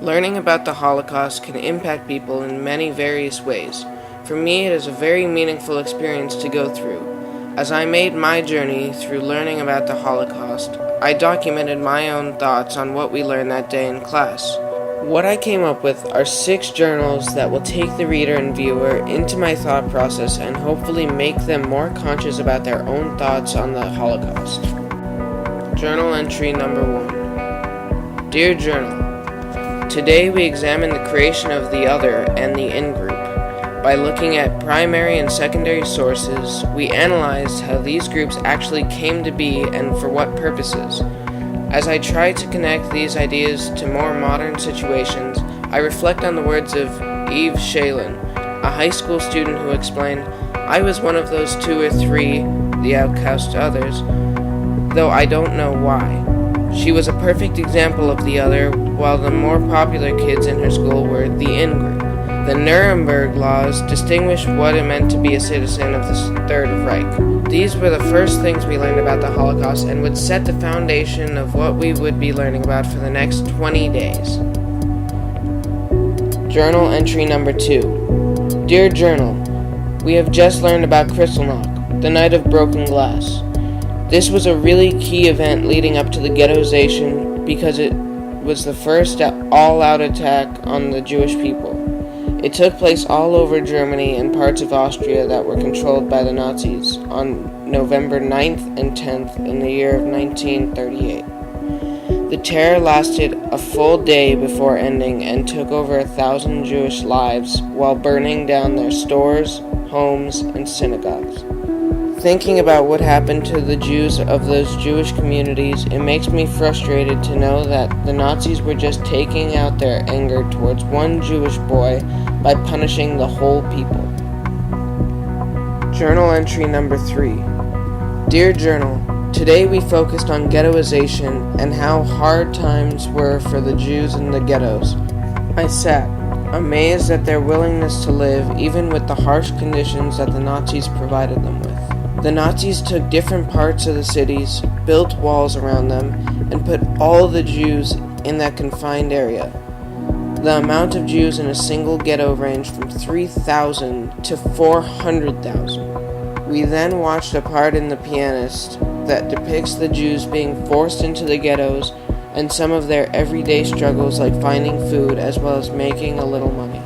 Learning about the Holocaust can impact people in many various ways. For me, it is a very meaningful experience to go through. As I made my journey through learning about the Holocaust, I documented my own thoughts on what we learned that day in class. What I came up with are 6 journals that will take the reader and viewer into my thought process and hopefully make them more conscious about their own thoughts on the Holocaust. Journal entry number 1. Dear Journal, today we examine the creation of the other and the in-group. By looking at primary and secondary sources, we analyzed how these groups actually came to be and for what purposes. As I try to connect these ideas to more modern situations, I reflect on the words of Eve Shalin, a high school student who explained, "I was one of those 2 or 3, the outcast others, though I don't know why." She was a perfect example of the other, while the more popular kids in her school were the in-group. The Nuremberg laws distinguished what it meant to be a citizen of the Third Reich. These were the first things we learned about the Holocaust and would set the foundation of what we would be learning about for the next 20 days. Journal entry number 2. Dear Journal, we have just learned about Kristallnacht, the night of broken glass. This was a really key event leading up to the ghettoization because it was the first all-out attack on the Jewish people. It took place all over Germany and parts of Austria that were controlled by the Nazis on November 9th and 10th in the year of 1938. The terror lasted a full day before ending and took over 1,000 Jewish lives while burning down their stores, homes, and synagogues. Thinking about what happened to the Jews of those Jewish communities, it makes me frustrated to know that the Nazis were just taking out their anger towards one Jewish boy by punishing the whole people. Journal entry number 3. Dear Journal, today we focused on ghettoization and how hard times were for the Jews in the ghettos. I sat, amazed at their willingness to live even with the harsh conditions that the Nazis provided them with. The Nazis took different parts of the cities, built walls around them, and put all the Jews in that confined area. The amount of Jews in a single ghetto ranged from 3,000 to 400,000. We then watched a part in The Pianist that depicts the Jews being forced into the ghettos and some of their everyday struggles like finding food as well as making a little money.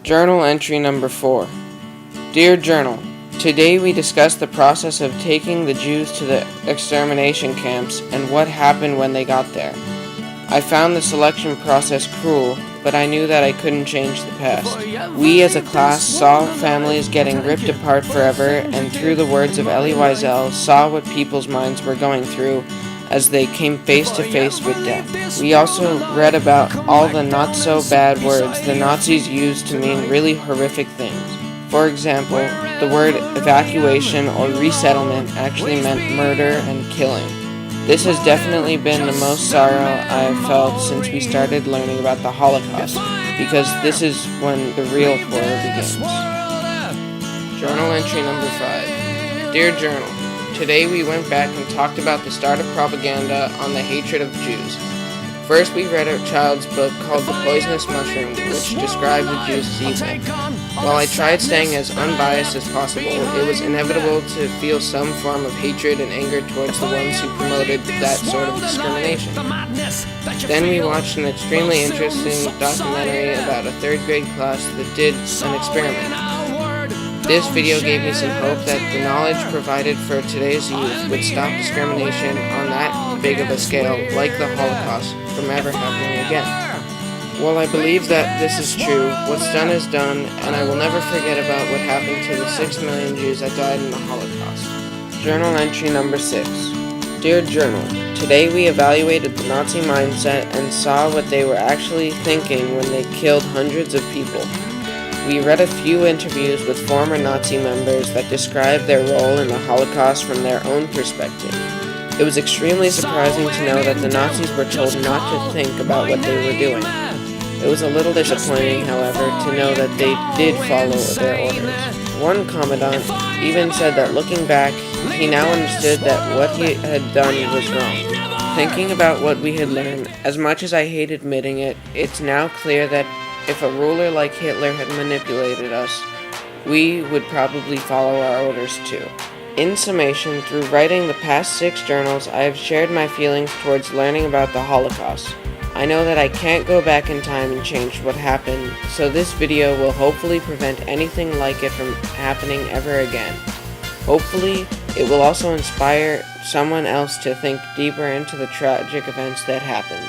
Journal entry number 4. Dear Journal, today we discussed the process of taking the Jews to the extermination camps and what happened when they got there. I found the selection process cruel, but I knew that I couldn't change the past. We as a class saw families getting ripped apart forever, and through the words of Elie Wiesel, saw what people's minds were going through as they came face to face with death. We also read about all the not so bad words the Nazis used to mean really horrific things. For example, the word evacuation or resettlement actually meant murder and killing. This has definitely been the most sorrow I have felt since we started learning about the Holocaust, because this is when the real horror begins. Journal entry number 5. Dear Journal, today we went back and talked about the start of propaganda on the hatred of Jews. First, we read a child's book called The Poisonous Mushroom, which described the Jews as evil. While I tried staying as unbiased as possible, it was inevitable to feel some form of hatred and anger towards the ones who promoted that sort of discrimination. Then we watched an extremely interesting documentary about a 3rd grade class that did an experiment. This video gave me some hope that the knowledge provided for today's youth would stop discrimination on that big of a scale, like the Holocaust, from ever happening again. While I believe that this is true, what's done is done, and I will never forget about what happened to the 6 million Jews that died in the Holocaust. Journal entry number 6. Dear Journal, today we evaluated the Nazi mindset and saw what they were actually thinking when they killed hundreds of people. We read a few interviews with former Nazi members that described their role in the Holocaust from their own perspective. It was extremely surprising to know that the Nazis were told not to think about what they were doing. It was a little disappointing, however, to know that they did follow their orders. One commandant even said that looking back, he now understood that what he had done was wrong. Thinking about what we had learned, as much as I hate admitting it, it's now clear that if a ruler like Hitler had manipulated us, we would probably follow our orders too. In summation, through writing the past 6 journals, I have shared my feelings towards learning about the Holocaust. I know that I can't go back in time and change what happened, so this video will hopefully prevent anything like it from happening ever again. Hopefully, it will also inspire someone else to think deeper into the tragic events that happened.